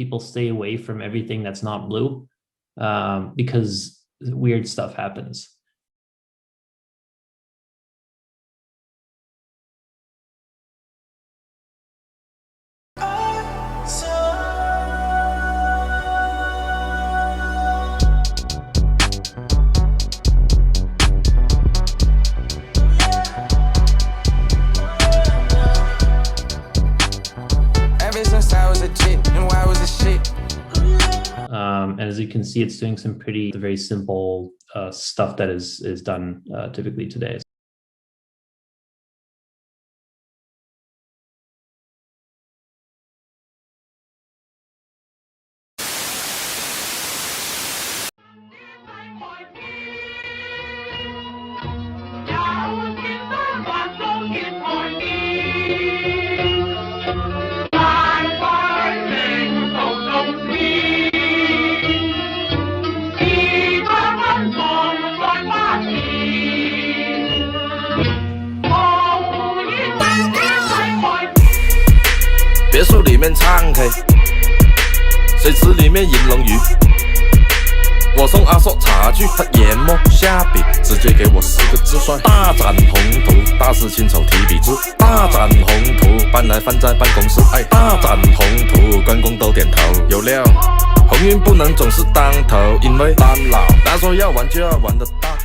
people stay away from everything that's not blue because weird stuff happens. And as you can see, it's doing some pretty very simple stuff that is done typically today.别墅里面唱 K， 水池里面饮龙鱼。我送阿硕茶具，他研磨下笔，直接给我4个字算大展宏图。大师亲手提笔字，大展宏图，搬来放在办公室。哎，大展宏图，关公都点头。有料，鸿运不能总是当头，因为单老，他说要玩就要玩得大。